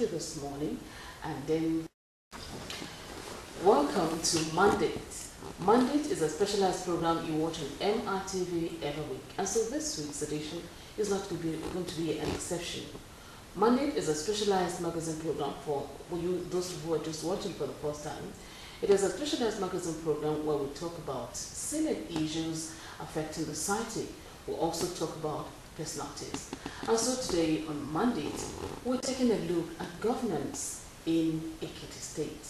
this morning, and then welcome to Mandate. Mandate is a specialized program you watch on MITV every week, and so this week's edition is not going to be an exception. Mandate is a specialized magazine program for you, those who are just watching for the first time. It is a specialized magazine program where we talk about salient issues affecting the society. We'll also talk about personalities. And so today on Mandate, we're taking a look at governance in Ekiti State.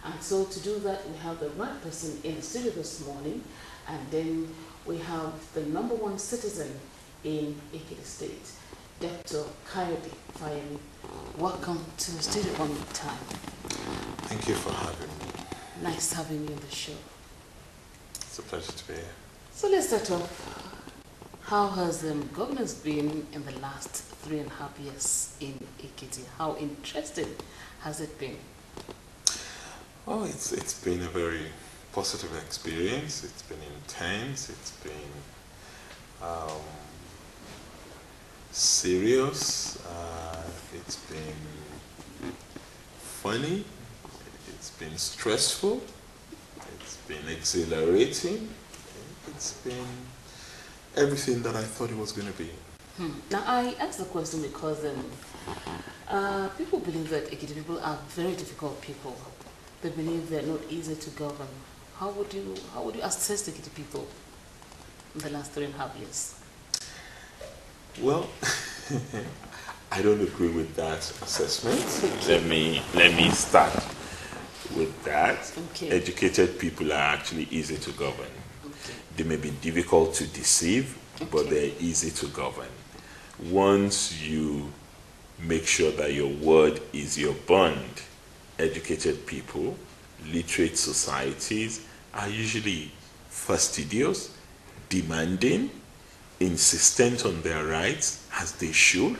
And so to do that, we have the right person in the studio this morning, and then we have the #1 citizen in Ekiti State, Dr. Kayode Fayemi. Welcome to the studio one more time. Thank you for having me. Nice having you on the show. It's a pleasure to be here. So let's start off. How has governance been in the last 3.5 years in Ekiti? How interesting has it been? Oh, it's been a very positive experience. It's been intense. It's been serious. It's been funny. It's been stressful. It's been exhilarating. It's been everything that I thought it was going to be. Now, I asked the question because people believe that Ekiti people are very difficult people. They believe they're not easy to govern. How would you assess the Ekiti people in the last 3.5 years? Well, I don't agree with that assessment. Let me start with that. Okay. Educated people are actually easy to govern. Okay. They may be difficult to deceive, but they're easy to govern. Once you make sure that your word is your bond, educated people, literate societies are usually fastidious, demanding, insistent on their rights, as they should.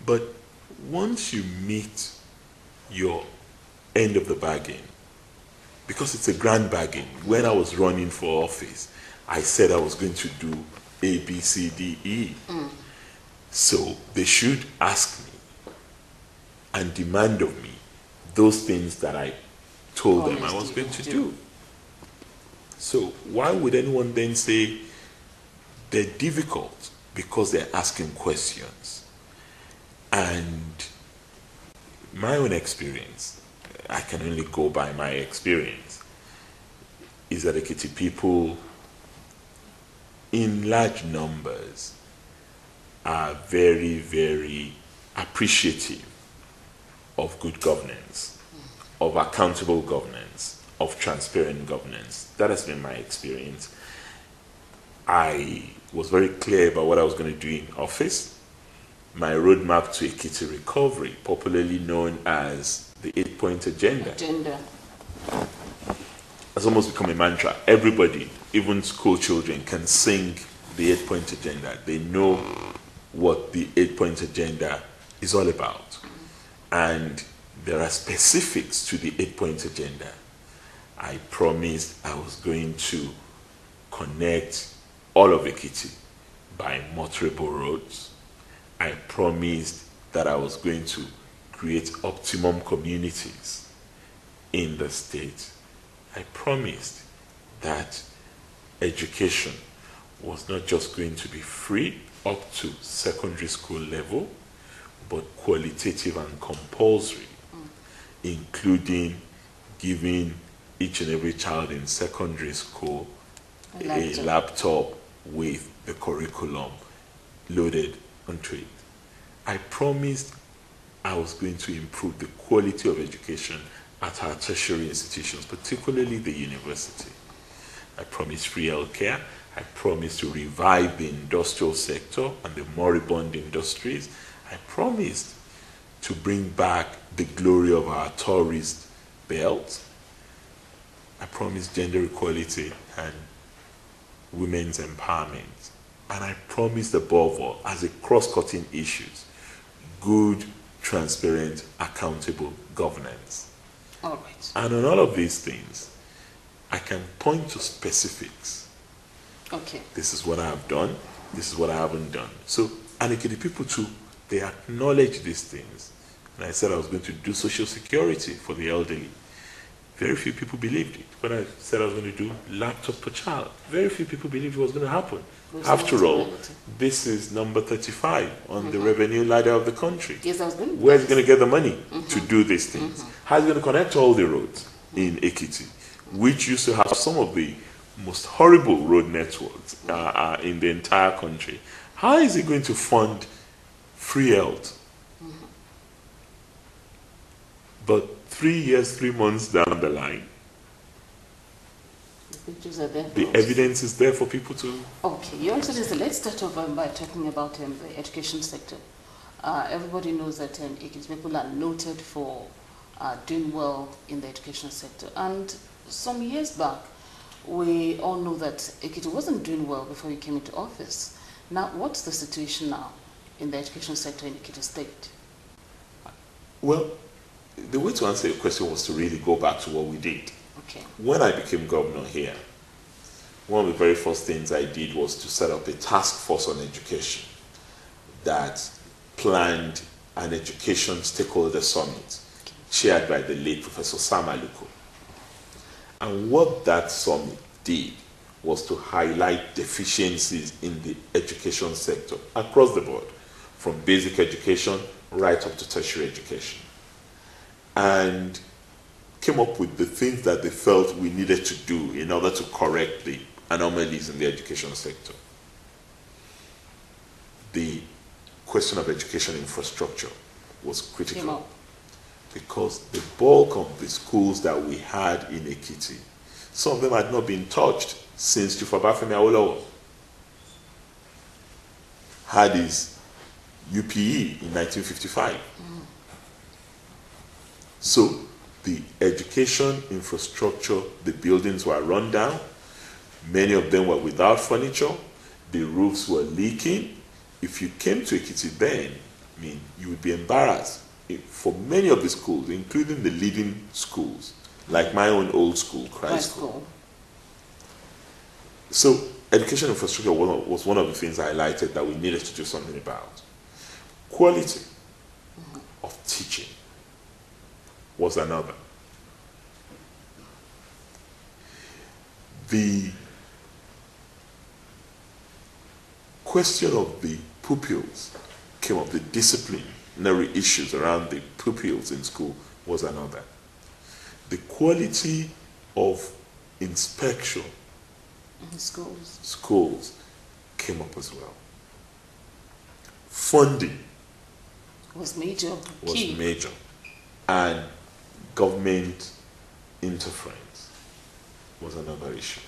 But once you meet your end of the bargain, because it's a grand bargain. When I was running for office, I said I was going to do A, B, C, D, E. So they should ask me and demand of me those things that I told them I was going to do. So why would anyone then say they're difficult? Because they're asking questions. And my own experience, I can only go by my experience, is that Ekiti people in large numbers are very, very appreciative of good governance, of accountable governance, of transparent governance. That has been my experience. I was very clear about what I was going to do in office. My roadmap to Ekiti recovery, popularly known as the 8-point agenda. Has almost become a mantra. Everybody, even school children, can sing the 8-point agenda. They know what the 8-point agenda is all about. And there are specifics to the 8-point agenda. I promised I was going to connect all of Ekiti by motorable roads. I promised that I was going to create optimum communities in the state. I promised that education was not just going to be free up to secondary school level, but qualitative and compulsory, including giving each and every child in secondary school a laptop with the curriculum loaded onto it. I promised I was going to improve the quality of education at our tertiary institutions, particularly the university. I promised free healthcare. I promised to revive the industrial sector and the moribund industries. I promised to bring back the glory of our tourist belt. I promised gender equality and women's empowerment. And I promised above all, as a cross-cutting issues, good, transparent, accountable governance. All right. And on all of these things, I can point to specifics. Okay. This is what I have done. This is what I haven't done. So, and the people too, they acknowledge these things And I said I was going to do social security for the elderly. Very few people believed it. When I said I was going to do laptop per child, very few people believed it was going to happen. After all, this is number 35 on the revenue ladder of the country. Yes, I was going to. Where's going to get the money to do these things? How is it going to connect all the roads in Ekiti, which used to have some of the most horrible road networks in the entire country? How is it going to fund free health? But 3 years, 3 months down the line, the pictures are there. the evidence is there for people to... Okay, Your Excellency, let's start off by talking about the education sector. Everybody knows that Ekiti people are noted for doing well in the education sector. And some years back, we all know that Ekiti wasn't doing well before you came into office. Now, what's the situation now in the education sector in Ekiti State? Well, the way to answer your question was to really go back to what we did. Okay. When I became governor here, one of the very first things I did was to set up a task force on education that planned an education stakeholder summit chaired by the late Professor Sam Aluko. And what that summit did was to highlight deficiencies in the education sector across the board, from basic education right up to tertiary education, and came up with the things that they felt we needed to do in order to correct the anomalies in the education sector. The question of education infrastructure was critical because the bulk of the schools that we had in Ekiti, some of them had not been touched since Chief Obafemi Awolowo had his UPE in 1955. So the education infrastructure, the buildings were run down, many of them were without furniture, the roofs were leaking. If you came to Ekiti then, I mean, you would be embarrassed. For many of the schools, including the leading schools, like my own old school, Christ School. So education infrastructure was one of the things I highlighted that we needed to do something about. Quality of teaching was another. The question of the pupils came up, the disciplinary issues around the pupils in school was another. The quality of inspection in schools came up as well. Funding was major. And government interference was another issue.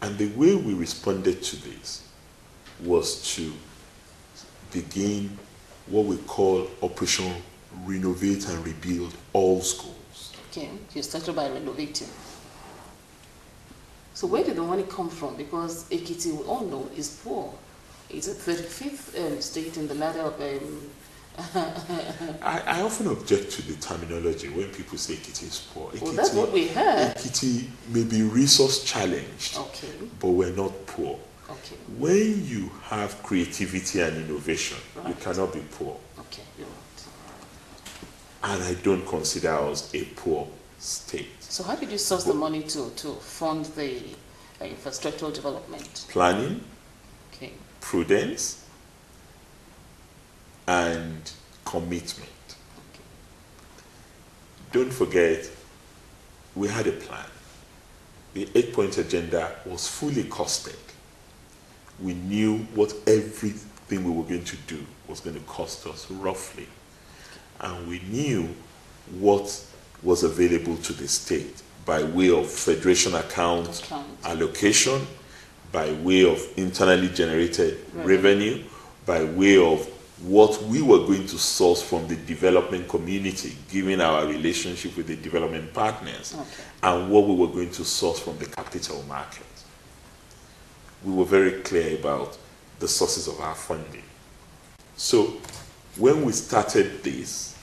And the way we responded to this was to begin what we call Operation Renovate and Rebuild All Schools. Okay, you started by renovating. So where did the money come from? Because Ekiti, we all know, is poor. It's a 35th state in the ladder of... I often object to the terminology when people say Ekiti is poor. Well, that's what we heard. Ekiti may be resource challenged, okay, but we're not poor. Okay. When you have creativity and innovation, right, you cannot be poor. Okay, you're right. And I don't consider us a poor state. So how did you source the money to fund the infrastructural development? Planning, okay, prudence, and commitment. Okay. Don't forget, we had a plan. The 8-point agenda was fully costed. We knew what everything we were going to do was going to cost us roughly. And we knew what was available to the state by way of federation account allocation, by way of internally generated revenue, by way of what we were going to source from the development community, given our relationship with the development partners, and what we were going to source from the capital market. We were very clear about the sources of our funding. So when we started this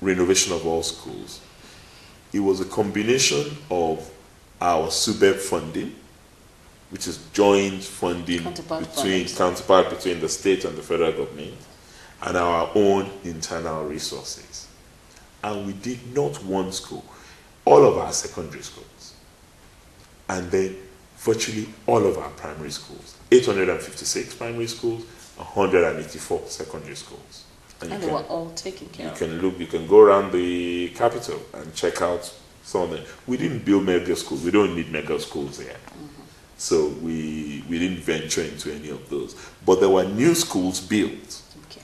renovation of all schools, it was a combination of our SUBEB funding, which is joint funding counterpart between the state and the federal government, and our own internal resources. And we did not one school, all of our secondary schools, and then virtually all of our primary schools, 856 primary schools, 184 secondary schools. And they were all taken care of. You can go around the capital and check out some of them. We didn't build mega schools. We don't need mega schools here. So we didn't venture into any of those. But there were new schools built. Okay.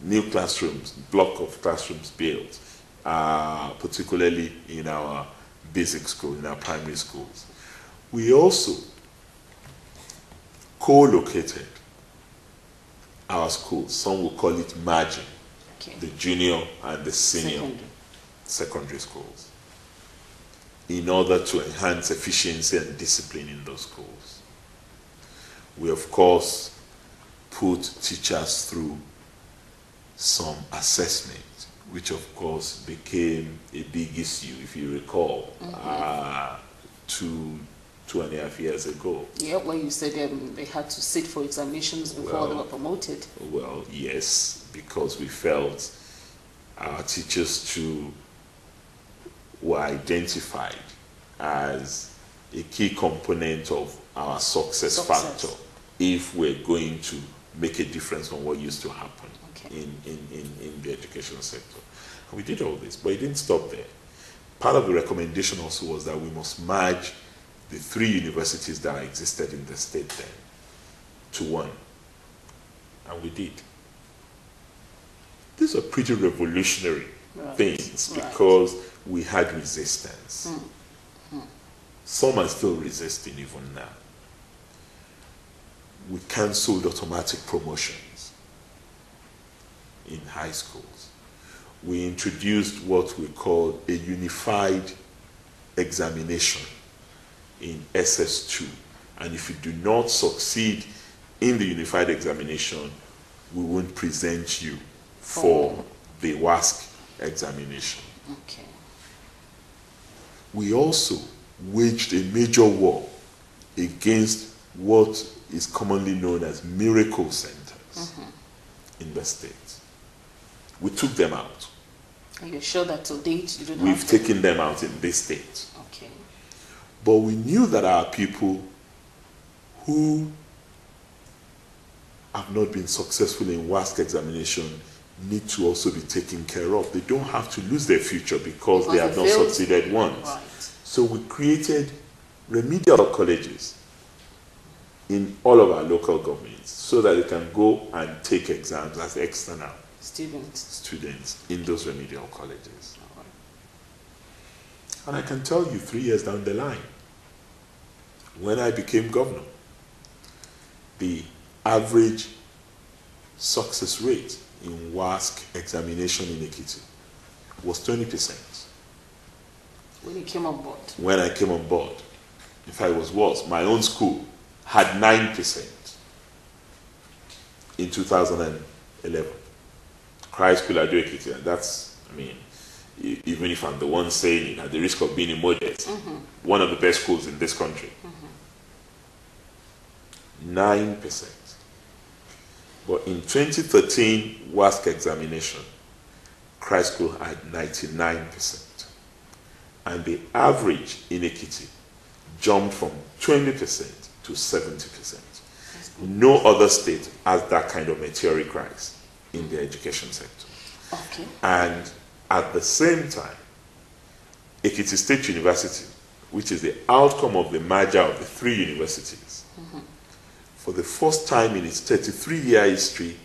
New classrooms, block of classrooms built, particularly in our basic school, in our primary schools. We also co-located our schools. Some will call it merging, Okay. the junior and the senior secondary schools, in order to enhance efficiency and discipline in those schools. We, of course, put teachers through some assessment, which, of course, became a big issue, if you recall, 2.5 years ago. Yeah, when you said they had to sit for examinations before they were promoted. Well, yes, because we felt our teachers too were identified as a key component of our success factor if we're going to make a difference from what used to happen in the education sector. And we did all this, but it didn't stop there. Part of the recommendation also was that we must merge the 3 universities that existed in the state then to one. And we did. These are pretty revolutionary things because we had resistance. Some are still resisting even now. We cancelled automatic promotions in high schools. We introduced what we call a unified examination in SS2. And if you do not succeed in the unified examination, we won't present you for the WASC examination. Okay. We also waged a major war against what is commonly known as miracle centers in the state. We took them out. Are you sure that to date you don't We've have to? taken them out in this state. Okay. But we knew that our people who have not been successful in WASC examination need to also be taken care of. They don't have to lose their future because they have not succeeded once. Right. So we created remedial colleges in all of our local governments so that they can go and take exams as external students in those remedial colleges. And I can tell you 3 years down the line, when I became governor, the average success rate in WASC examination in Ekiti was 20%. When you came on board? When I came on board. In fact, it was worse. My own school had 9% in 2011. Christ School Ado Ekiti, and that's, I mean, even if I'm the one saying it, at the risk of being immodest, one of the best schools in this country. 9%. But in 2013 WASC examination, Christ School had 99%. And the average in Ekiti jumped from 20% to 70%. No other state has that kind of meteoric rise in the education sector. Okay. And at the same time, Ekiti State University, which is the outcome of the merger of the 3 universities, for the first time in its 33-year history,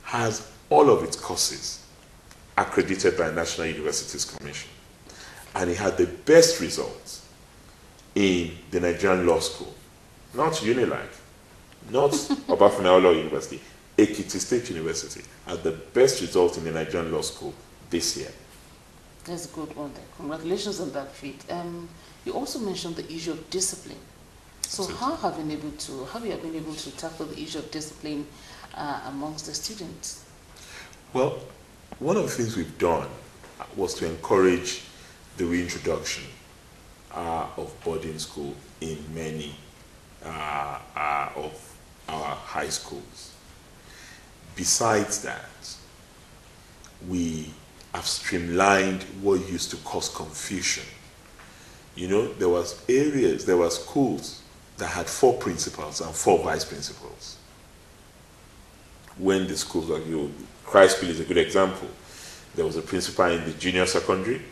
has all of its courses accredited by National Universities Commission. And it had the best results in the Nigerian Law School. Not Unilag, not Obafemi Law University. Ekiti State University had the best results in the Nigerian Law School this year. That's a good one there. Congratulations on that feat. You also mentioned the issue of discipline. So how have you been able to tackle the issue of discipline amongst the students? Well, one of the things we've done was to encourage the reintroduction of boarding school in many of our high schools. Besides that, we have streamlined what used to cause confusion. You know, there were schools that had 4 principals and 4 vice principals. When the schools were, Christfield is a good example. There was a principal in the junior secondary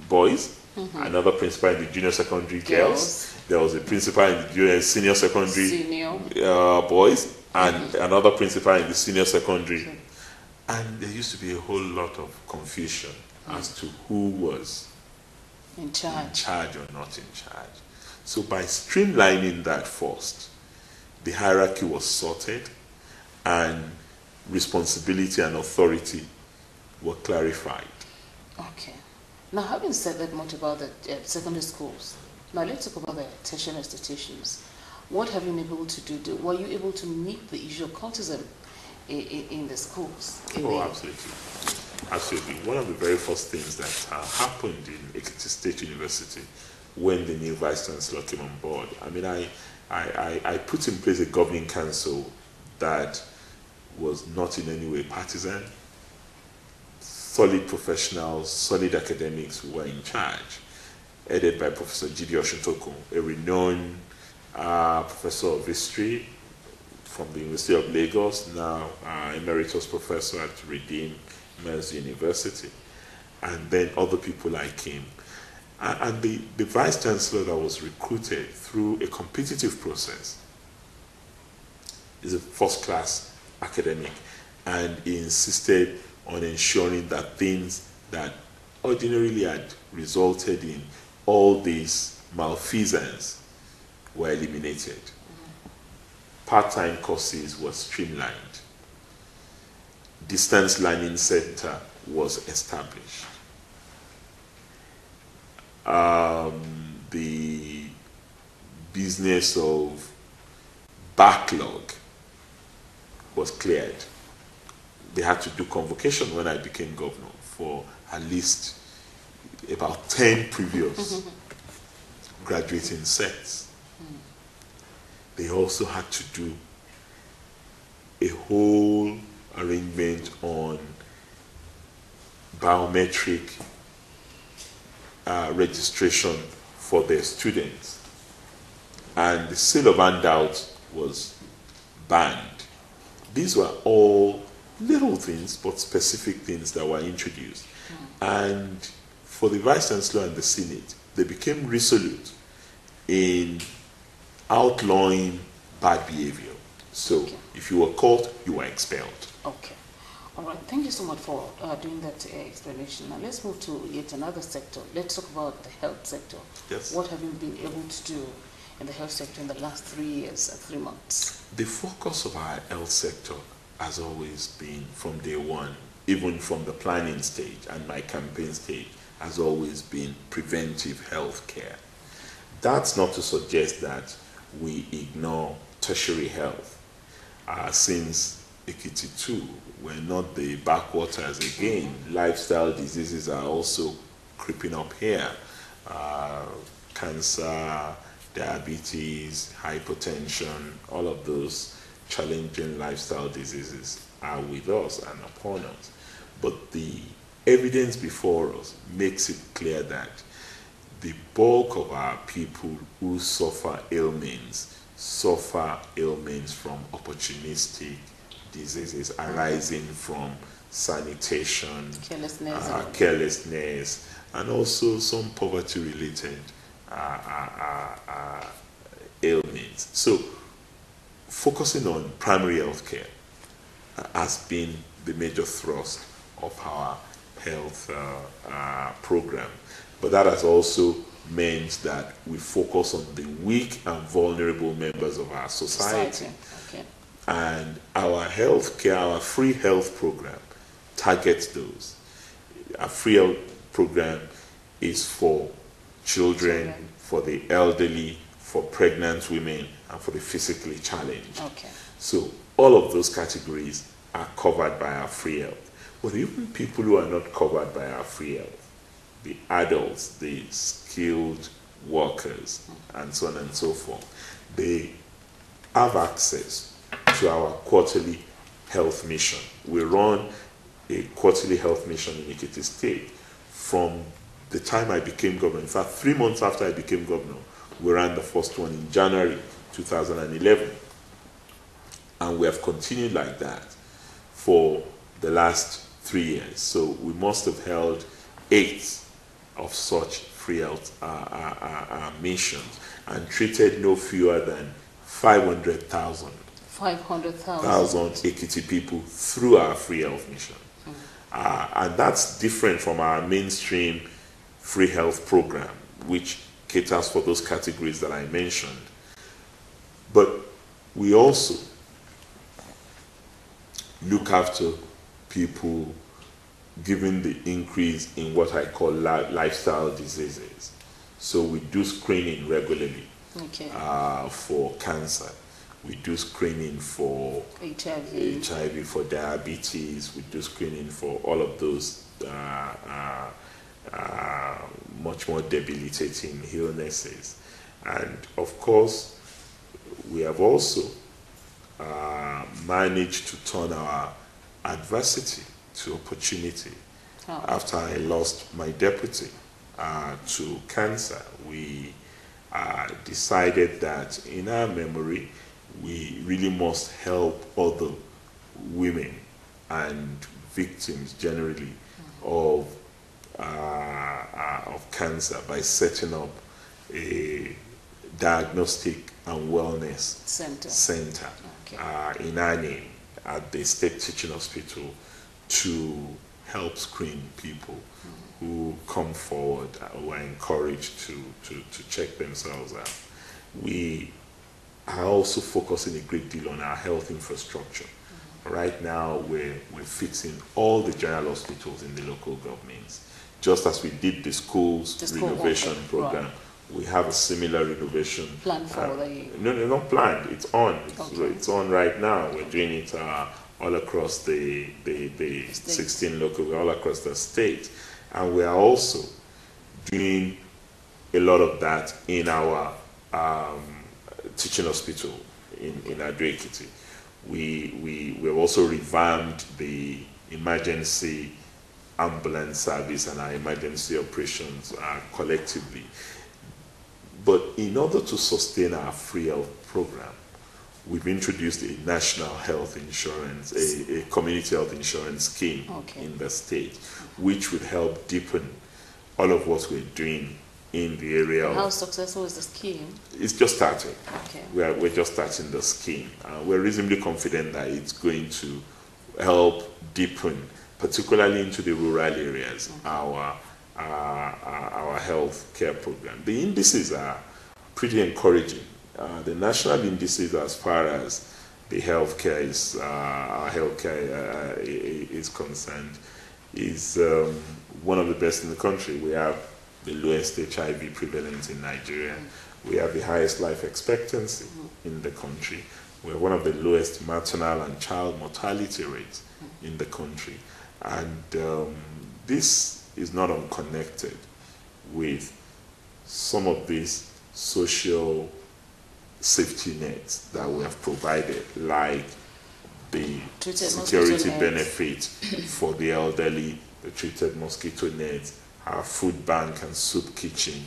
boys, another principal in the junior secondary girls. There was a principal in the senior secondary boys, and another principal in the senior secondary. And there used to be a whole lot of confusion as to who was in charge or not in charge. So by streamlining that first, the hierarchy was sorted and responsibility and authority were clarified. Okay. Now, having said that much about the secondary schools, now let's talk about the tertiary institutions. What have you been able to do? Were you able to meet the issue of cultism in the schools? Absolutely. Absolutely. One of the very first things that happened in Ekiti State University when the new Vice Chancellor came on board, I mean, I put in place a governing council that was not in any way partisan. Solid professionals, solid academics were in charge, headed by Professor Jide Oshintokun, a renowned professor of history from the University of Lagos, now emeritus professor at Redeem Men's University, and then other people like him. And the vice chancellor that was recruited through a competitive process is a first-class academic, and he insisted on ensuring that things that ordinarily had resulted in all these malfeasance were eliminated. Part-time courses were streamlined. Distance learning center was established. The business of backlog was cleared. They had to do convocation when I became governor for at least about 10 previous graduating sets. They also had to do a whole arrangement on biometric registration for their students. And the sale of handouts was banned. These were all little things, but specific things that were introduced. And for the Vice Chancellor and the Senate, they became resolute in outlawing bad behavior. So if you were caught, you were expelled. Okay. All right. Thank you so much for doing that explanation. Now let's move to yet another sector. Let's talk about the health sector. Yes. What have you been able to do in the health sector in the last 3 years, 3 months? The focus of our health sector has always been from day one, even from the planning stage and my campaign stage, has always been preventive health care. That's not to suggest that we ignore tertiary health. Since Ekiti 2, we're not the backwaters again. Lifestyle diseases are also creeping up here. Cancer, diabetes, hypertension, all of those challenging lifestyle diseases are with us and upon us. But the evidence before us makes it clear that the bulk of our people who suffer ailments from opportunistic diseases arising from sanitation, carelessness, and also some poverty-related ailments. So, focusing on primary health care has been the major thrust of our health program. But that has also meant that we focus on the weak and vulnerable members of our society. Okay. And our health care, our free health program targets those. Our free health program is for children, for the elderly, for pregnant women, and for the physically challenged. Okay. So all of those categories are covered by our free health. But even people who are not covered by our free health, the adults, the skilled workers, and so on and so forth, they have access to our quarterly health mission. We run a quarterly health mission in Ekiti State. From the time I became governor, in fact, 3 months after I became governor, we ran the first one in January 2011. And we have continued like that for the last 3 years. So we must have held 8 of such free health missions and treated no fewer than 500,000 Ekiti people through our free health mission. And that's different from our mainstream free health program, which caters for those categories that I mentioned. But we also look after people given the increase in what I call lifestyle diseases. So we do screening regularly for cancer. We do screening for HIV, for diabetes. We do screening for all of those much more debilitating illnesses. And of course, we have also managed to turn our adversity to opportunity. After I lost my deputy to cancer, we decided that in our memory, we really must help other women and victims generally of cancer by setting up a diagnostic and wellness center in our name at the State Teaching Hospital to help screen people who come forward or are encouraged to check themselves out. We are also focusing a great deal on our health infrastructure. Right now, we're fixing all the general hospitals in the local governments. Just as we did the schools renovation program, we have a similar renovation plan for the... No, not planned. It's on. It's on right now. We're doing it all across the 16 local, all across the state. And we are also doing a lot of that in our teaching hospital in Ekiti. We have also revamped the emergency ambulance service and our emergency operations collectively. But in order to sustain our free health program, we've introduced a national health insurance, a community health insurance scheme in the state, which would help deepen all of what we're doing in the area. How successful is the scheme? It's just starting. We're just starting the scheme. We're reasonably confident that it's going to help deepen, particularly into the rural areas, our health care program. The indices are pretty encouraging. The national indices, as far as the healthcare is our healthcare is concerned, is one of the best in the country. We have the lowest HIV prevalence in Nigeria. We have the highest life expectancy in the country. We have one of the lowest maternal and child mortality rates in the country. And this is not unconnected with some of these social safety nets that we have provided, like the security benefit for the elderly, the treated mosquito nets, our food bank and soup kitchen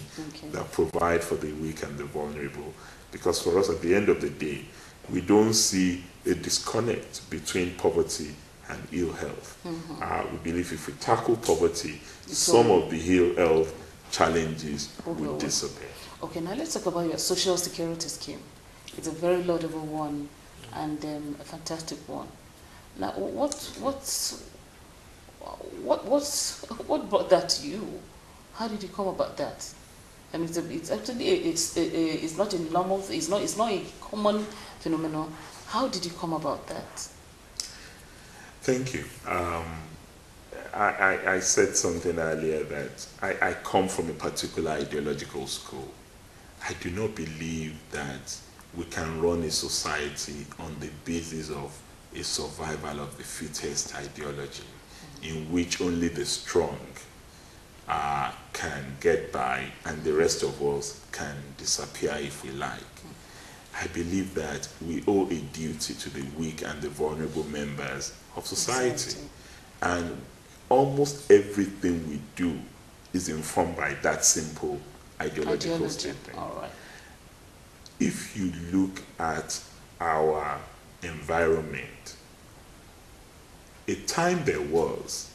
that provide for the weak and the vulnerable. Because for us, at the end of the day, we don't see a disconnect between poverty and ill health. We believe if we tackle poverty, some of the ill health challenges will disappear. Okay, now let's talk about your social security scheme. It's a very laudable one and a fantastic one. Now, what brought that to you? How did you come about that? I mean, it's actually it's not a normal, it's not a common phenomenon. How did you come about that? Thank you. I said something earlier that I come from a particular ideological school. I do not believe that we can run a society on the basis of a survival of the fittest ideology, in which only the strong can get by and the rest of us can disappear if we like. I believe that we owe a duty to the weak and the vulnerable members of society. And almost everything we do is informed by that simple ideological statement. All right. If you look at our environment, a time there was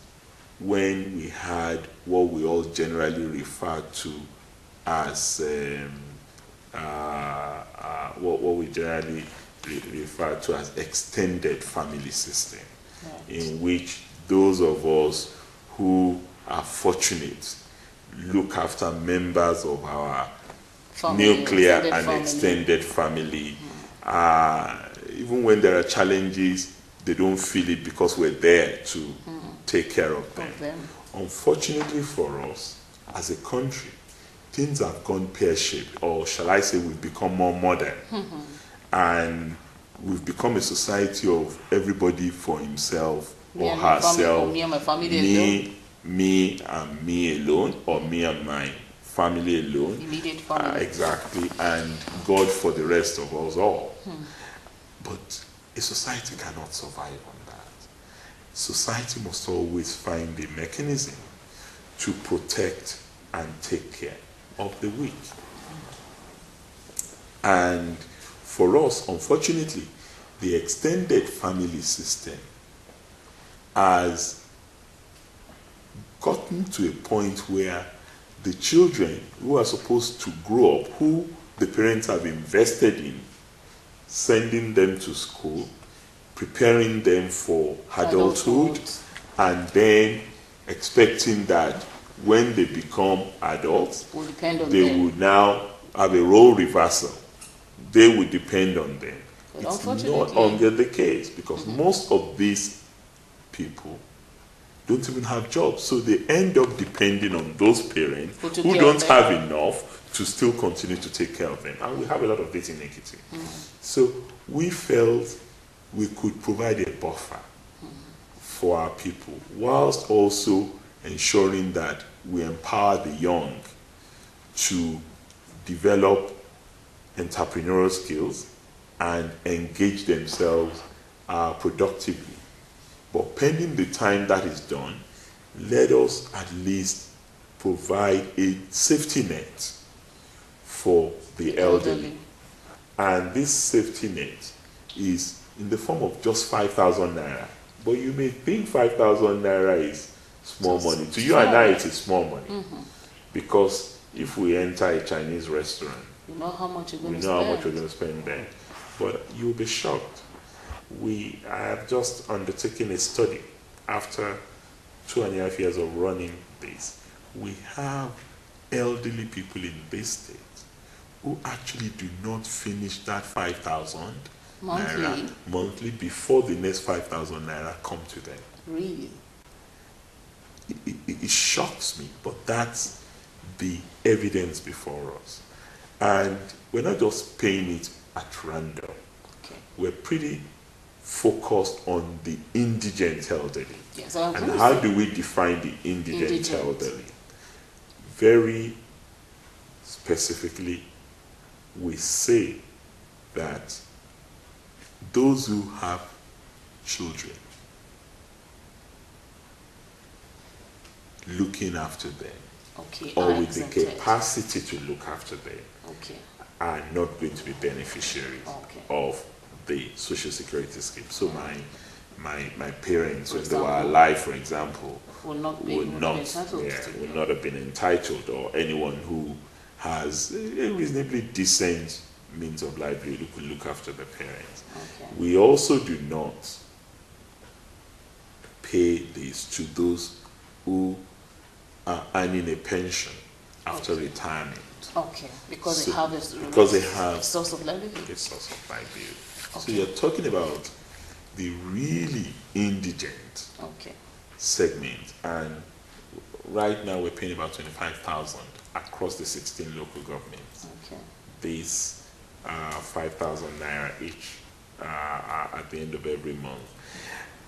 when we had what we all generally refer to as what we generally refer to as extended family system, Right. in which those of us who are fortunate look after members of our nuclear and extended family. Even when there are challenges, they don't feel it because we're there to take care of them. Unfortunately for us, as a country, things have gone pear-shaped, or shall I say we've become more modern. And we've become a society of everybody for himself or herself. Me and my family alone. Me and me alone, or me and my family alone. Immediate family. Exactly, and God for the rest of us all. But a society cannot survive on that. Society must always find a mechanism to protect and take care of the weak. And for us, unfortunately, the extended family system has gotten to a point where the children who are supposed to grow up, who the parents have invested in, sending them to school, preparing them for adulthood, and then expecting that when they become adults, they would now have a role reversal. They would depend on them. But it's not longer the case, because most of these people don't even have jobs, so they end up depending on those parents who don't have enough to still continue to take care of them. And we have a lot of this in Ekiti. So we felt we could provide a buffer for our people, whilst also ensuring that we empower the young to develop entrepreneurial skills and engage themselves productively. But pending the time that is done, let us at least provide a safety net for the elderly. And this safety net is in the form of just 5,000 naira. But you may think 5,000 naira is small money. To you and I, it is small money. Because if we enter a Chinese restaurant, you know how much you're going to spend there. But you'll be shocked. I have just undertaken a study after 2.5 years of running this. We have elderly people in this state who actually do not finish that 5,000 naira monthly before the next 5,000 naira come to them. Really? It shocks me, but that's the evidence before us. And we're not just paying it at random. Okay. We're pretty focused on the indigent elderly. Yes, and how do we define the indigent elderly? Very specifically, we say that those who have children looking after them, or with the capacity to look after them, are not going to be beneficiaries of the social security scheme. So my parents, when they were alive, for example, would not have been entitled, or anyone who has a reasonably decent means of livelihood who could look after the parents. We also do not pay this to those who are earning a pension after retirement. Because they have a source of livelihood. A source of livelihood. So you're talking about the really indigent segment, and right now we're paying about 25,000 across the 16 local governments. These 5,000 naira each at the end of every month.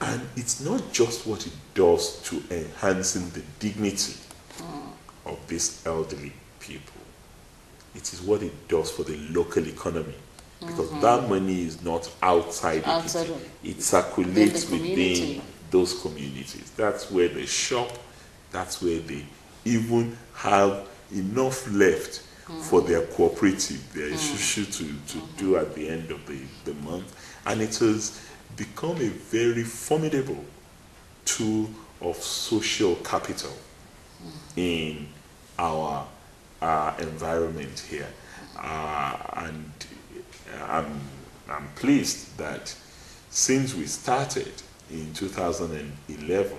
And it's not just what it does to enhancing the dignity of these elderly people. It is what it does for the local economy. Because that money is not outside it circulates within those communities. That's where they shop. That's where they even have enough left for their cooperative, their issue to do at the end of the month. And it has become a very formidable tool of social capital in our environment here. And I'm pleased that since we started in 2011,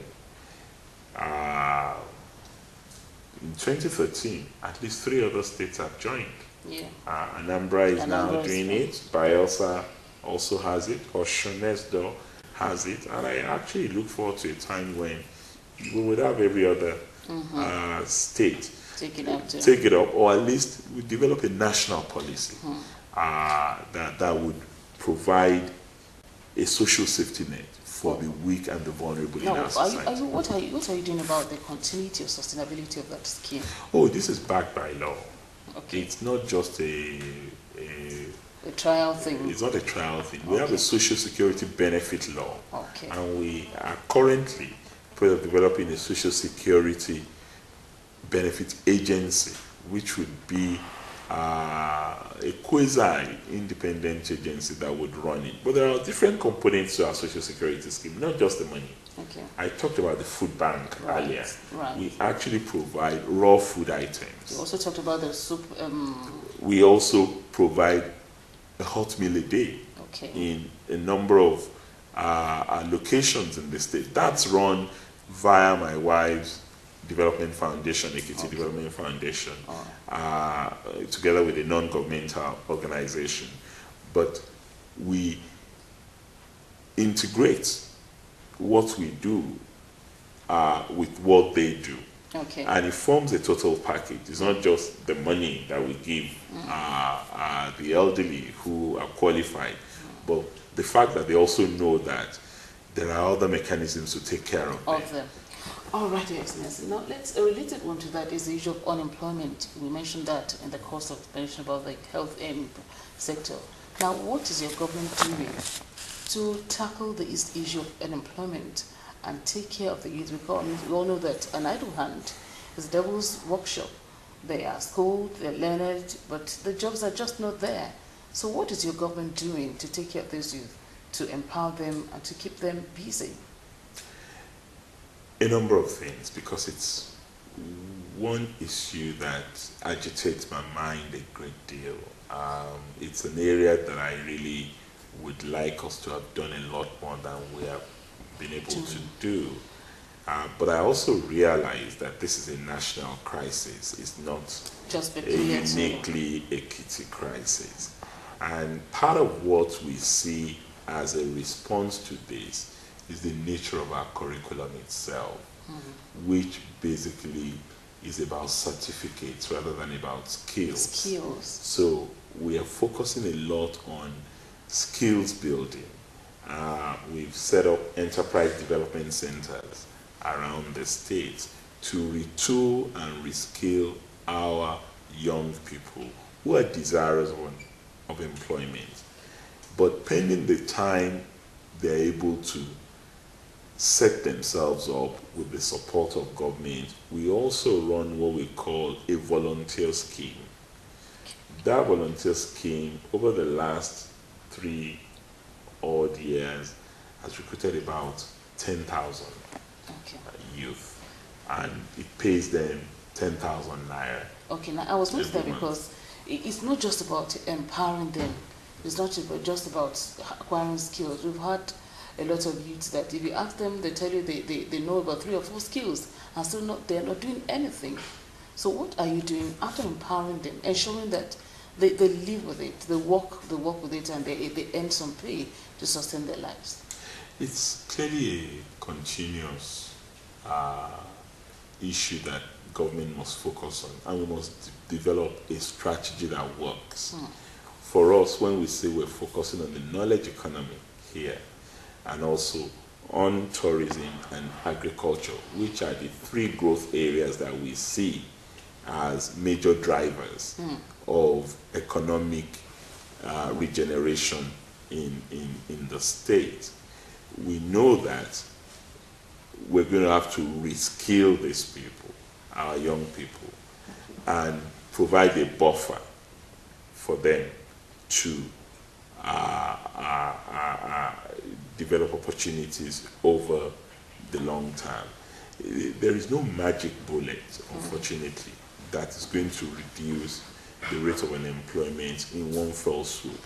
in 2013, at least 3 other states have joined. Yeah. Anambra is now Anambra is doing fine. it. Bayelsa also has it. Oshonesdo has it. And I actually look forward to a time when we would have every other state Take it up to. take it up, or at least we develop a national policy that would provide a social safety net for the weak and the vulnerable in Now, our society. what are you doing about the continuity or sustainability of that scheme? Oh, this is backed by law. Okay. It's not just a trial thing. it's not a trial thing. We have a social security benefit law. Okay. And we are currently developing a social security benefit agency, which would be a quasi-independent agency that would run it. But there are different components to our social security scheme, not just the money. Okay. I talked about the food bank earlier. Right. We actually provide raw food items. You also talked about the soup. We also provide a hot meal a day Okay. in a number of locations in the state. That's run via my wife's development foundation, Ekiti Development Foundation, together with a non-governmental organization. But we integrate what we do with what they do. Okay. And it forms a total package. It's not just the money that we give the elderly who are qualified, but the fact that they also know that there are other mechanisms to take care of them. All right, Your Excellency. Now, a related one to that is the issue of unemployment. We mentioned that in the course of explanation about the health sector. Now, what is your government doing to tackle the issue of unemployment and take care of the youth? We all know that an idle hand is the devil's workshop. They are schooled, they're learned, but the jobs are just not there. So what is your government doing to take care of these youth, to empower them and to keep them busy? A number of things, because it's one issue that agitates my mind a great deal. It's an area that I really would like us to have done a lot more than we have been able to do. But I also realize that this is a national crisis. It's not just a uniquely Ekiti crisis. And part of what we see as a response to this is the nature of our curriculum itself, which basically is about certificates rather than about skills. So we are focusing a lot on skills building. We've set up enterprise development centers around the state to retool and reskill our young people who are desirous of employment. But pending the time they're able to set themselves up with the support of government, we also run what we call a volunteer scheme. That volunteer scheme, over the last 3 odd years, has recruited about 10,000 youth, and it pays them 10,000 naira. Okay, now I was with that because it's not just about empowering them. It's not just about acquiring skills. We've had a lot of youths that if you ask them, they tell you they know about 3 or 4 skills and still they're not doing anything. So what are you doing after empowering them, ensuring that they live with it, they work with it, and they earn some pay to sustain their lives? It's clearly a continuous issue that government must focus on, and we must develop a strategy that works. For us, when we say we're focusing on the knowledge economy here, and also on tourism and agriculture, which are the 3 growth areas that we see as major drivers of economic regeneration in the state, we know that we're going to have to reskill these people, our young people, and provide a buffer for them to develop opportunities over the long term. There is no magic bullet, unfortunately, that is going to reduce the rate of unemployment in one fell swoop.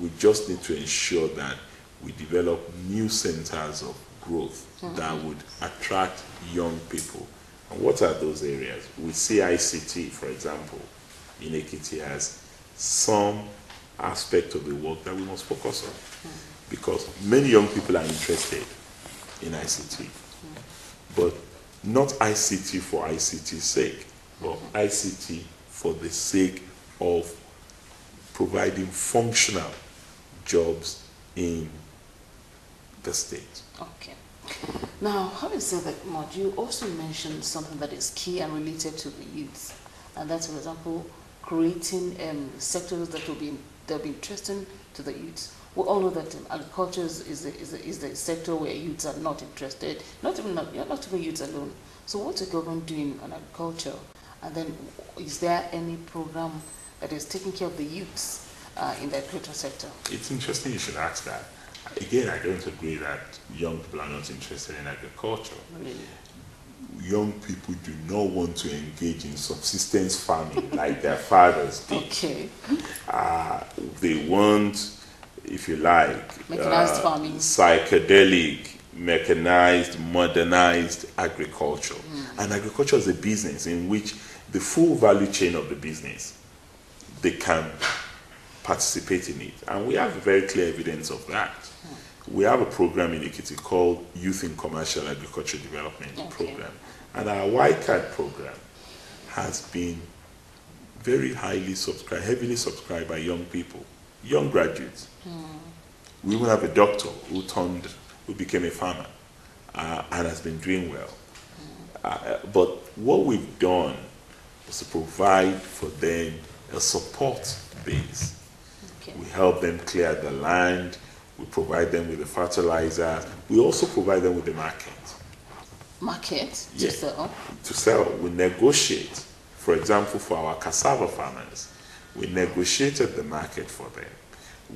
We just need to ensure that we develop new centers of growth that would attract young people. And what are those areas? We see ICT, for example, in Ekiti as some aspect of the work that we must focus on, because many young people are interested in ICT, but not ICT for ICT's sake, but ICT for the sake of providing functional jobs in the state. Okay. Now, having said that, Mod, you also mentioned something that is key and related to the youth, and that's, for example, creating sectors that will be interesting to the youth. We all know that agriculture is the sector where youths are not interested, not even youths alone. So what's the government doing on agriculture? And then is there any program that is taking care of the youths in the agriculture sector? It's interesting you should ask that. Again, I don't agree that young people are not interested in agriculture. Really? Young people do not want to engage in subsistence farming like their fathers did. Okay. They want, if you like, Mechanized farming. Psychedelic, mechanized, modernized agriculture. And agriculture is a business in which the full value chain of the business, they can participate in it. And we have very clear evidence of that. We have a program in Ekiti called Youth in Commercial Agriculture Development Program. And our YCAD program has been very heavily subscribed by young people, young graduates. We even have a doctor who became a farmer and has been doing well. But what we've done is to provide for them a support base. We help them clear the land. We provide them with the fertilizer. We also provide them with the market. Market? Yeah. To sell? To sell. We negotiate. For example, for our cassava farmers, we negotiated the market for them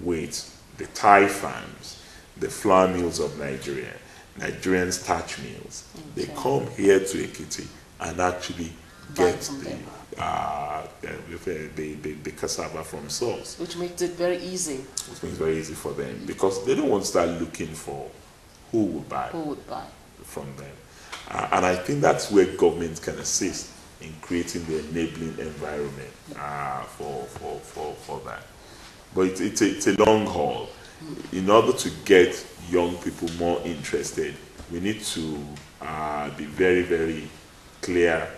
with the Thai farms, the flour mills of Nigeria, Nigerian starch mills. They come here to Ekiti and actually get the cassava from source. Which makes it very easy. Which makes it very easy for them because they don't want to start looking for who would buy from them. And I think that's where government can assist in creating the enabling environment for that. But it's a long haul. In order to get young people more interested, we need to be very, very clear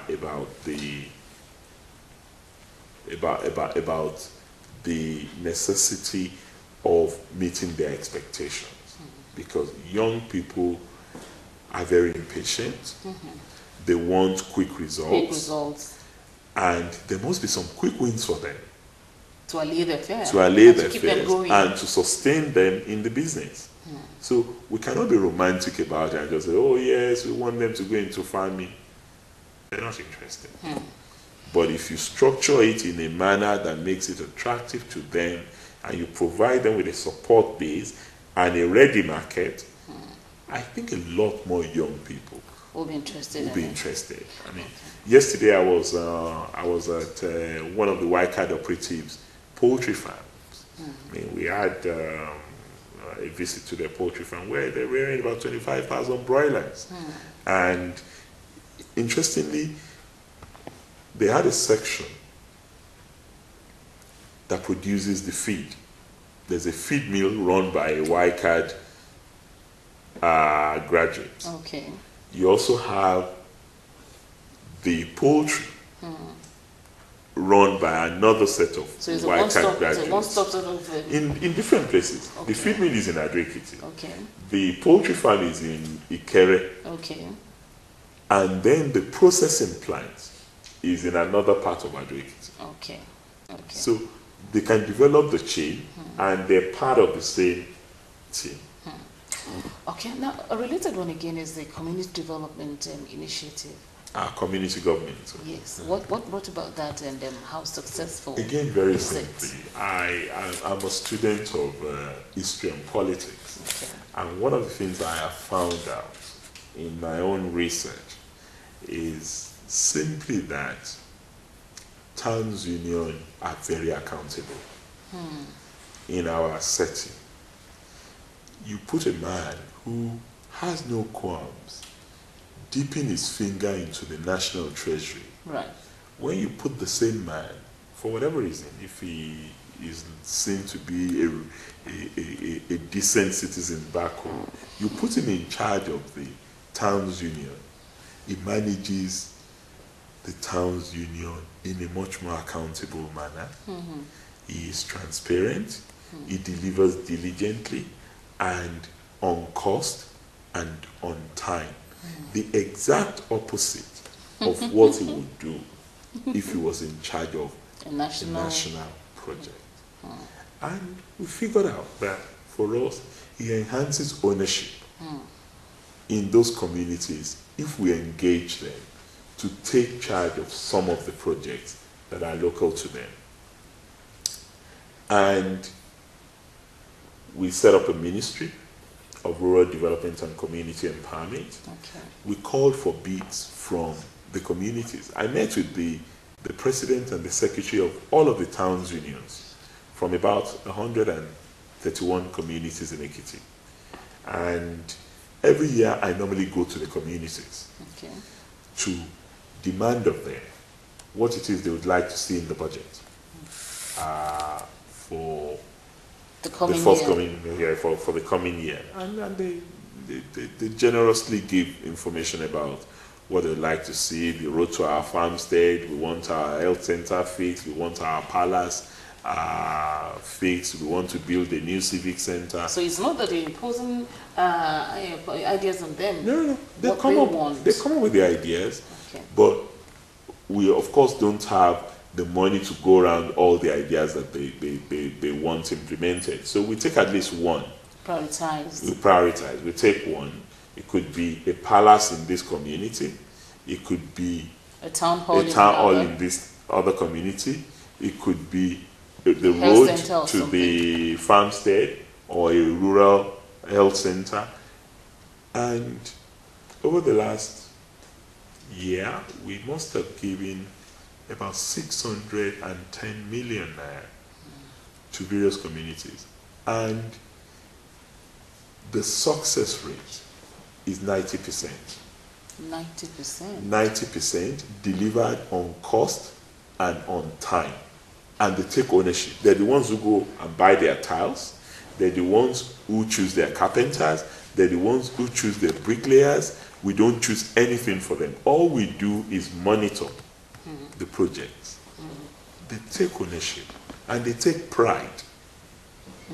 about the necessity of meeting their expectations, because young people are very impatient. They want quick results, and there must be some quick wins for them to allay their fears, and to sustain them in the business. So we cannot be romantic about it and just say, oh yes, we want them to go into farming. They're not interested. But if you structure it in a manner that makes it attractive to them, and you provide them with a support base and a ready market, I think a lot more young people will be interested. I mean, yesterday I was at one of the YCAD operatives' poultry farms. I mean, we had a visit to their poultry farm where they're rearing about 25,000 broilers. And interestingly, they had a section that produces the feed. There's a feed mill run by a YCAD graduate. Okay. You also have the poultry run by another set of YCAD graduates. So one-stop sort of... in different places. Okay. The feed mill is in Ekiti. Okay. The poultry farm is in Ikere. Okay. And then the processing plant is in another part of Ekiti. Okay. Okay. So they can develop the chain and they're part of the same team. Okay, now a related one again is the community development initiative. Community government. Yes. What about that, and how successful? Again, very is simply, it? I'm a student of history and politics. Okay. And one of the things I have found out in my own research is simply that towns union are very accountable in our setting. You put a man who has no qualms dipping his finger into the national treasury. Right. When you put the same man, for whatever reason, if he is seen to be a decent citizen back home, you put him in charge of the towns union. He manages the towns union in a much more accountable manner. He is transparent. He delivers diligently and on cost and on time. The exact opposite of what he would do if he was in charge of a national project. And we figured out that for us, it enhances ownership in those communities if we engage them to take charge of some of the projects that are local to them. And we set up a ministry of rural development and community empowerment. Okay. We called for bids from the communities. I met with the president and the secretary of all of the towns unions from about 131 communities in Ekiti. And every year I normally go to the communities to demand of them what it is they would like to see in the budget for the forthcoming year, for the coming year. And they generously give information about what they'd like to see, the road to our farmstead, we want our health center fixed, we want our palace fixed, we want to build a new civic center. So it's not that they're imposing ideas on them. No. They come up with the ideas, but we of course don't have the money to go around all the ideas that they want implemented. So we take at least one. Prioritize. We prioritize. We take one. It could be a palace in this community. It could be a town hall in this other community. It could be the road to the farmstead or a rural health center. And over the last year, we must have given about 610 million naira to various communities. And the success rate is 90%. 90%? 90% delivered on cost and on time. And they take ownership. They're the ones who go and buy their tiles. They're the ones who choose their carpenters. They're the ones who choose their bricklayers. We don't choose anything for them. All we do is monitor the projects. They take ownership and they take pride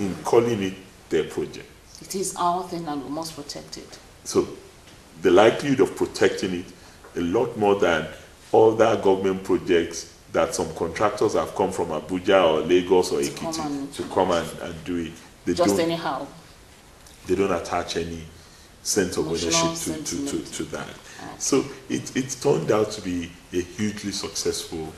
in calling it their project. It is our thing and we must protect it. So the likelihood of protecting it a lot more than other government projects that some contractors have come from Abuja or Lagos or Ekiti to come and do it. They just anyhow. They don't attach any sense of ownership to that. Okay. So it turned out to be a hugely successful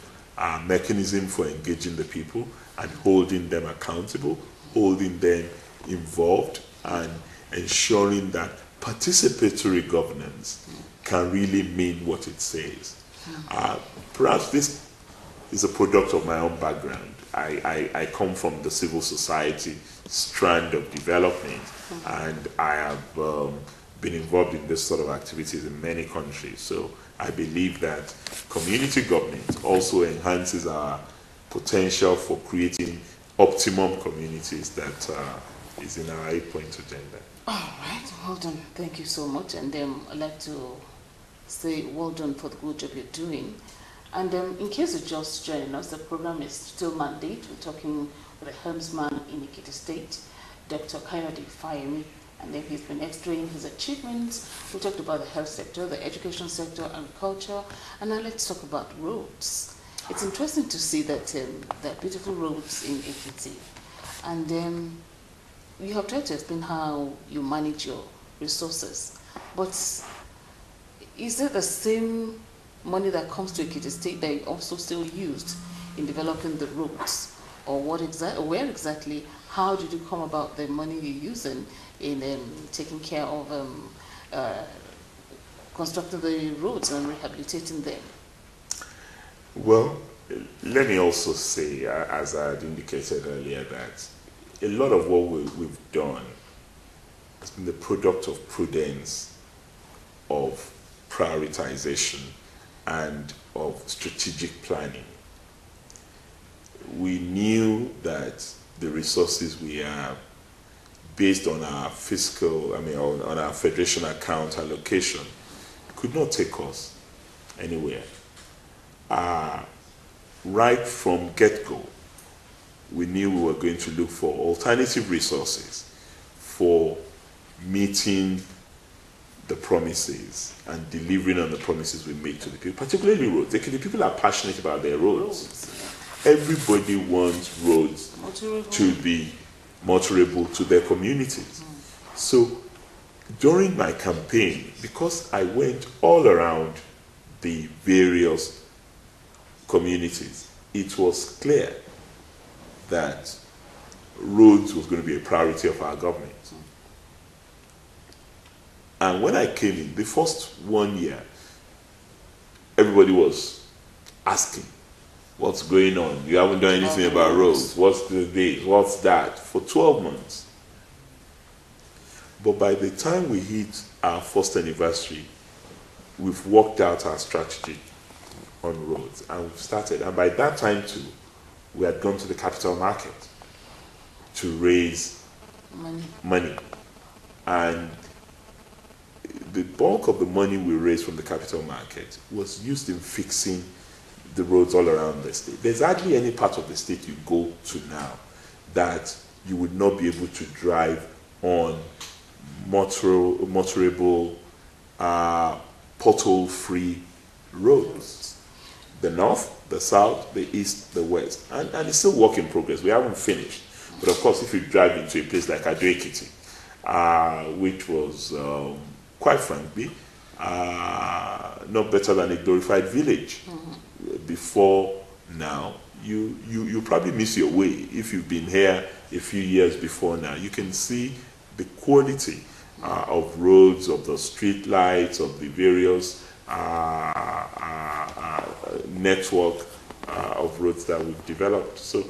mechanism for engaging the people and holding them accountable, holding them involved, and ensuring that participatory governance can really mean what it says. Perhaps this is a product of my own background. I come from the civil society strand of development, and I have been involved in this sort of activities in many countries. So I believe that community government also enhances our potential for creating optimum communities that is in our 8-point agenda. All right, well done. Thank you so much. And I'd like to say well done for the good job you're doing. And in case you're just joining us, the program is still Mandate. We're talking with the helmsman in Ekiti State, Dr. Kayode Fayemi, and then he's been explaining his achievements. We talked about the health sector, the education sector, agriculture, and now let's talk about roads. It's interesting to see that there are beautiful roads in Ekiti. And you have tried to explain how you manage your resources, but is it the same money that comes to Ekiti State that you also still used in developing the roads? Or where exactly, how did you come about the money you're using in taking care of constructing the roads and rehabilitating them? Well, let me also say, as I had indicated earlier, that a lot of what we've done has been the product of prudence, of prioritization, and of strategic planning. We knew that the resources we have, based on our fiscal, on our federation account allocation, could not take us anywhere. Right from get-go, we knew we were going to look for alternative resources for meeting the promises and delivering on the promises we make to the people, particularly roads. The people are passionate about their roads. Everybody wants roads to be motorable to their communities. So during my campaign, because I went all around the various communities, it was clear that roads was going to be a priority of our government. And when I came in, the first 1 year, everybody was asking, what's going on? You haven't done anything about roads. What's the date? What's that? For 12 months. But by the time we hit our first anniversary, we've worked out our strategy on roads and we've started. And by that time too, we had gone to the capital market to raise money. And the bulk of the money we raised from the capital market was used in fixing the roads all around the state. There's hardly any part of the state you go to now that you would not be able to drive on motorable, pothole-free roads. The north, the south, the east, the west. And it's still work in progress. We haven't finished. But of course, if you drive into a place like Ekiti, which was, quite frankly, not better than a glorified village. Before now, you probably miss your way. If you've been here a few years before now, you can see the quality of roads, of the street lights, of the various network of roads that we've developed. So,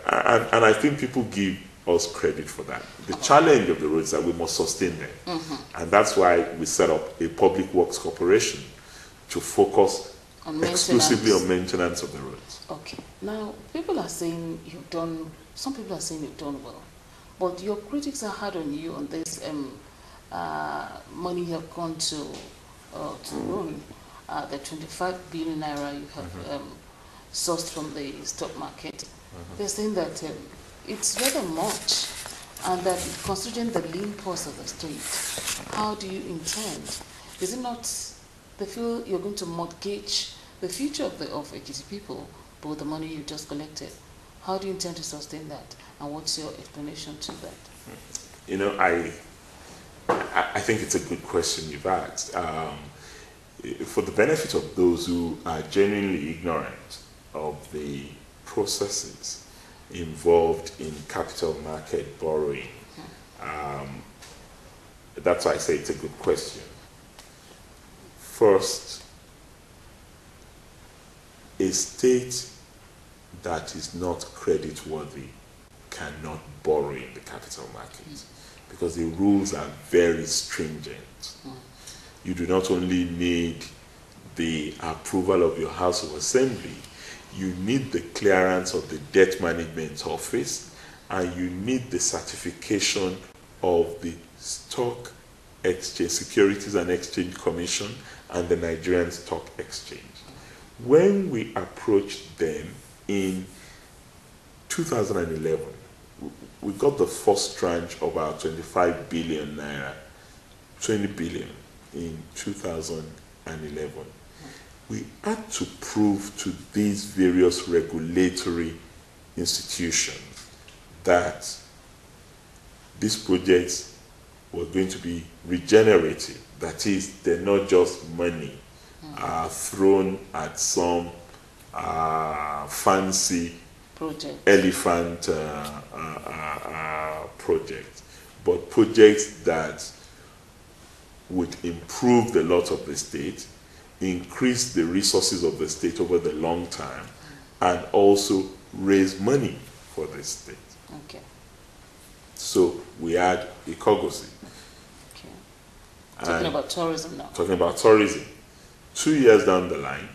and I think people give us credit for that. The challenge of the roads is that we must sustain them. And that's why we set up a public works corporation to focus exclusively on maintenance of the roads. Okay. Now, people are saying some people are saying you've done well. But your critics are hard on you on this money you have gone to run, the 25 billion naira you have sourced from the stock market. They're saying that it's rather much, and that considering the lean cost of the state, how do you intend? Is it not they feel you're going to mortgage the future of Ekiti people with the money you just collected? How do you intend to sustain that, and what's your explanation to that? You know, I think it's a good question you've asked. For the benefit of those who are genuinely ignorant of the processes involved in capital market borrowing, that's why I say it's a good question. First, a state that is not creditworthy cannot borrow in the capital market because the rules are very stringent. You do not only need the approval of your House of Assembly, you need the clearance of the Debt Management Office, and you need the certification of the Stock Exchange, Securities and Exchange Commission, and the Nigerian Stock Exchange. When we approached them in 2011, we got the first tranche of our 25 billion naira, 20 billion in 2011. We had to prove to these various regulatory institutions that these projects were going to be regenerative. That is, they're not just money thrown at some fancy project, elephant project, but projects that would improve the lot of the state, increase the resources of the state over the long term, and also raise money for the state. Okay. So we had Ikogosi. Okay. Talking about tourism now. Talking about tourism. 2 years down the line,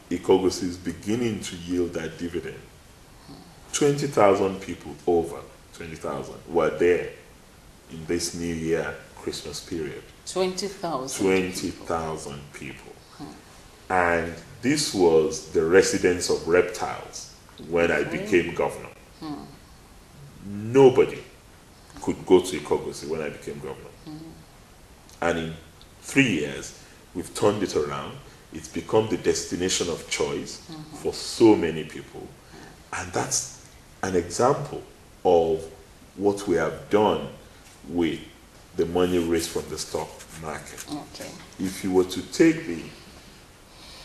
Ikogosi is beginning to yield that dividend. 20,000 people, over 20,000, were there in this New Year Christmas period. 20,000. 20,000 people. And this was the residence of reptiles when I became governor. Nobody could go to Ikogosi when I became governor. And in 3 years, we've turned it around. It's become the destination of choice for so many people. And that's an example of what we have done with the money raised from the stock market. Okay. If you were to take the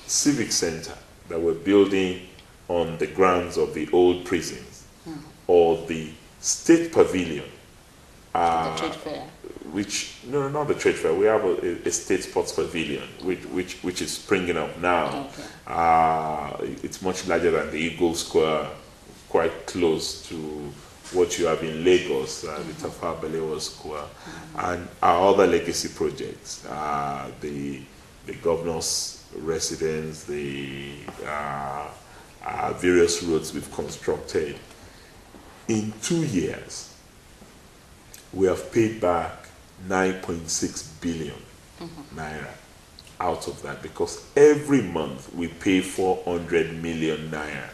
civic center that we're building on the grounds of the old prisons, or the state pavilion, The trade fair. no, not the trade fair. We have a state sports pavilion, which is springing up now. Okay. It's much larger than the Eagle Square, quite close to what you have in Lagos, the Tafawa Balewa Square, and our other legacy projects, the governor's residence, the various roads we've constructed. In 2 years, we have paid back 9.6 billion naira out of that, because every month we pay 400 million naira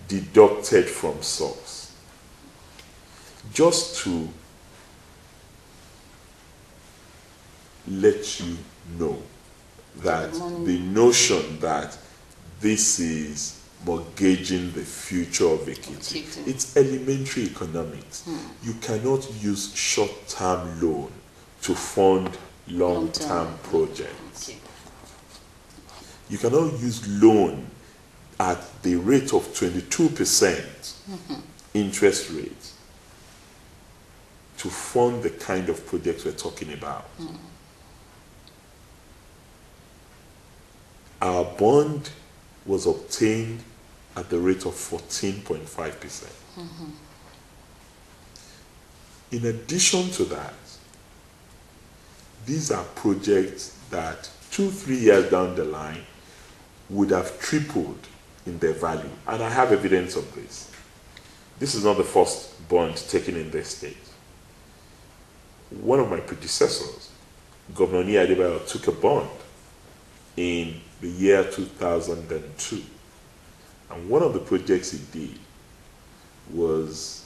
deducted from source. Just to let you know that the notion that this is mortgaging the future of Ekiti, it's elementary economics. You cannot use short-term loan to fund long-term projects. Okay. You cannot use loan at the rate of 22% interest rate to fund the kind of projects we're talking about. Our bond was obtained at the rate of 14.5%. In addition to that, these are projects that 2-3 years down the line would have tripled in their value. And I have evidence of this. This is not the first bond taken in this state. One of my predecessors, Governor Ni Adebayo, took a bond in the year 2002. And one of the projects he did was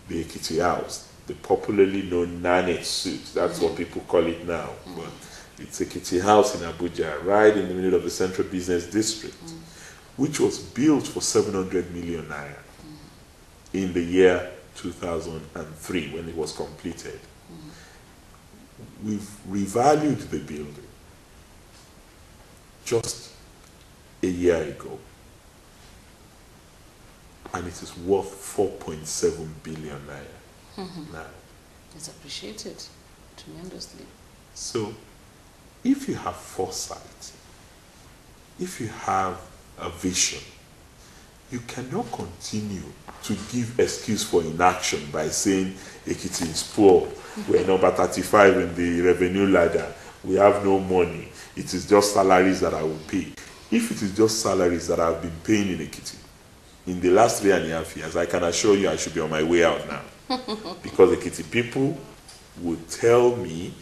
the Ekiti House, the popularly known Nane suit. That's what people call it now. But it's Ekiti House in Abuja, right in the middle of the Central Business District, which was built for 700 million naira in the year 2003 when it was completed. We've revalued the building just a year ago, and it is worth 4.7 billion naira now. It's appreciated tremendously. So, if you have foresight, if you have a vision, you cannot continue to give excuse for inaction by saying Ekiti is poor, we're number 35 in the revenue ladder, we have no money, it is just salaries that I will pay. If it is just salaries that I've been paying in Ekiti in the last 3.5 years, I can assure you I should be on my way out now. Because Ekiti people would tell me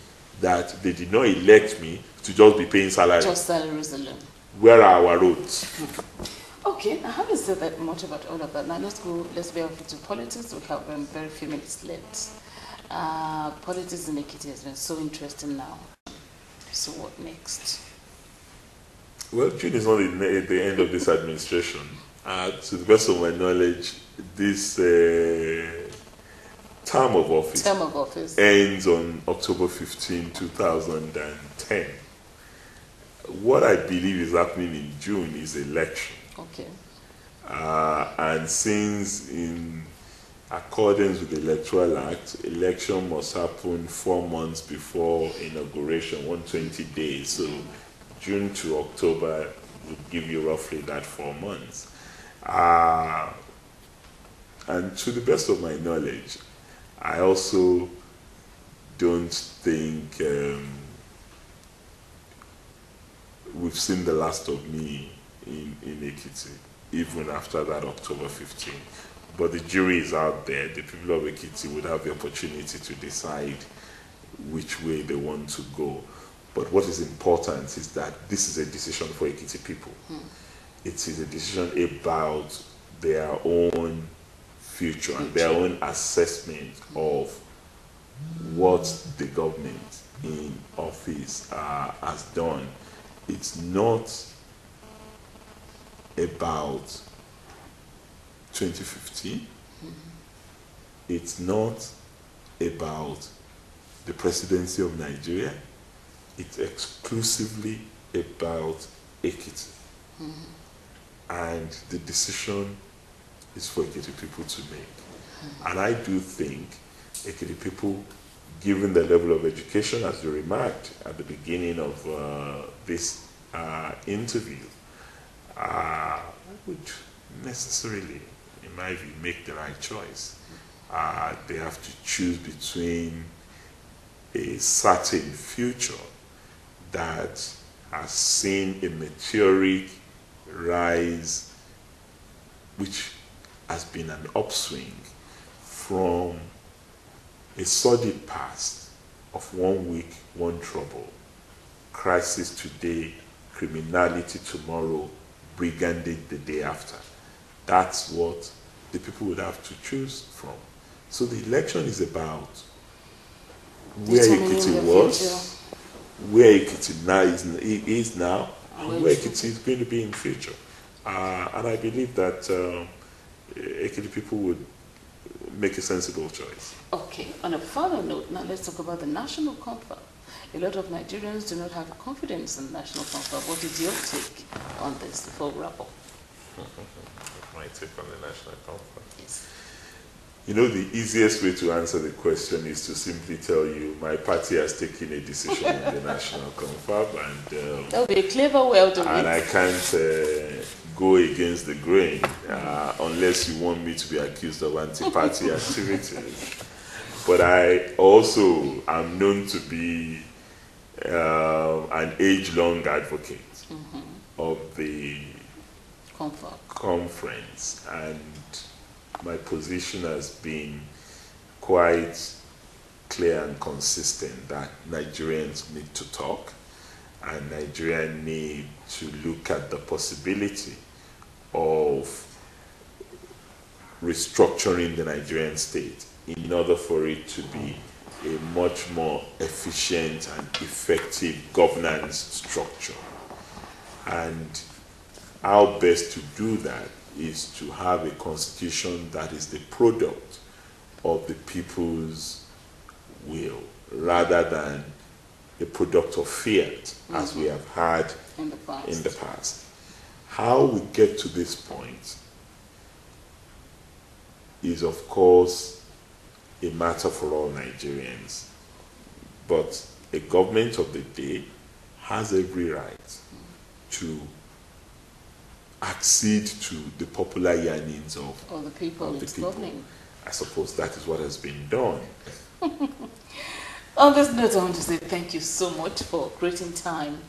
that they did not elect me to just be paying salaries. Just salaries alone. Where are our roads? Okay, now having said that much about all of that, now let's be over to politics. We have very few minutes left. Politics in Ekiti has been so interesting now. So what next? Well, June is not the end of this administration. To the best of my knowledge, this term of office, ends on October 15, 2010. What I believe is happening in June is election. Okay. And since in accordance with the Electoral Act, election must happen 4 months before inauguration, 120 days. So June to October would give you roughly that 4 months. And to the best of my knowledge, I also don't think we've seen the last of me in Ekiti, even after that October 15. But the jury is out there. The people of Ekiti would have the opportunity to decide which way they want to go. But what is important is that this is a decision for Ekiti people. It is a decision about their own future and their own assessment of what the government in office has done. It's not about 2015. It's not about the presidency of Nigeria. It's exclusively about Ekiti. And the decision is for Ekiti people to make. And I do think Ekiti people, given the level of education, as you remarked at the beginning of this interview, would necessarily, in my view, make the right choice. They have to choose between a certain future that has seen a meteoric rise, which has been an upswing from a sordid past of 1 week, one trouble, crisis today, criminality tomorrow, brigandage the day after. That's what the people would have to choose from. So the election is about where Ekiti was, where Ekiti now is now, and where Ekiti is going to be in the future. And I believe that Ekiti people would make a sensible choice. Okay, on a further note, now let's talk about the national confab. A lot of Nigerians do not have confidence in the national confab. What is your take on this before we wrap up? My take on the national confab? Yes. You know, the easiest way to answer the question is to simply tell you my party has taken a decision in the national confab, and that would be a clever way of doing it. And I can't go against the grain unless you want me to be accused of anti-party activities. But I also am known to be an age-long advocate of the conference, and my position has been quite clear and consistent that Nigerians need to talk, and Nigerians need to look at the possibility of restructuring the Nigerian state in order for it to be a much more efficient and effective governance structure. And how best to do that is to have a constitution that is the product of the people's will, rather than a product of fiat, as we have had in the past. How we get to this point is, of course, a matter for all Nigerians. But a government of the day has every right to accede to the popular yearnings of the people it's governing. I suppose that is what has been done. On this note, I want to say thank you so much for creating time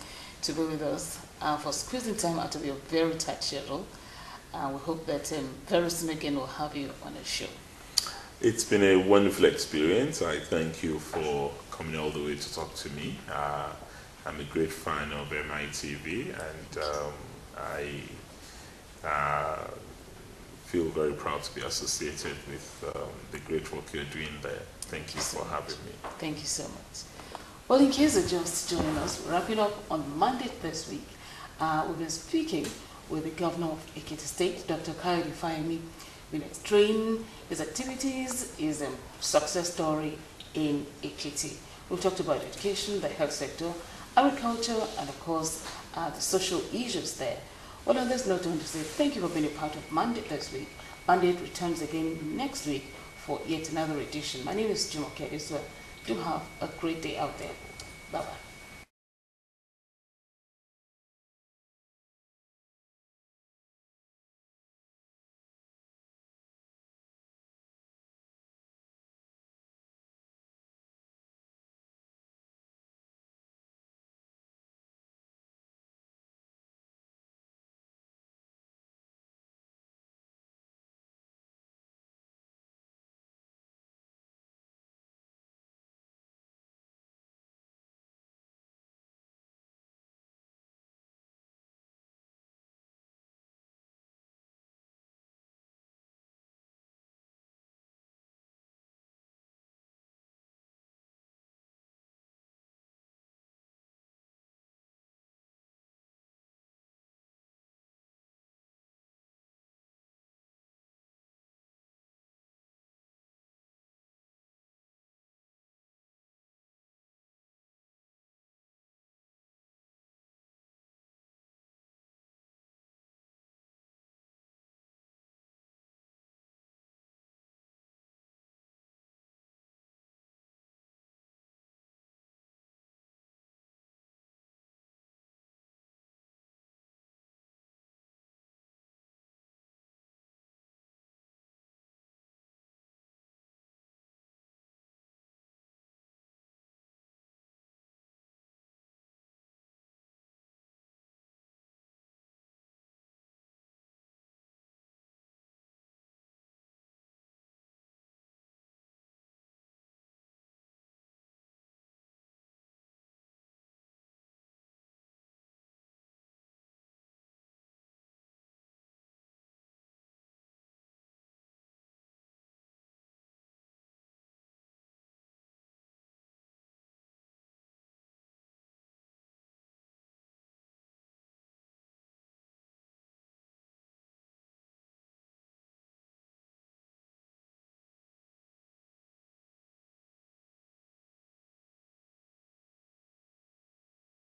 to be with us, for squeezing time out of your very tight schedule. We hope that very soon again we'll have you on a show. It's been a wonderful experience. I thank you for coming all the way to talk to me. I'm a great fan of MITV, and I feel very proud to be associated with the great work you're doing there. Thank you for having me. Thank you so much. Well, in case you're just joining us, wrapping up on Monday this week, we've been speaking with the governor of Ekiti State, Dr. Kayode Fayemi, his training, his activities, his success story in Ekiti. We've talked about education, the health sector, agriculture, and of course, the social issues there. Well, on this note, I want to say thank you for being a part of Mandate this week. Mandate returns again next week for yet another edition. My name is Jumoke, so do have a great day out there. Bye-bye.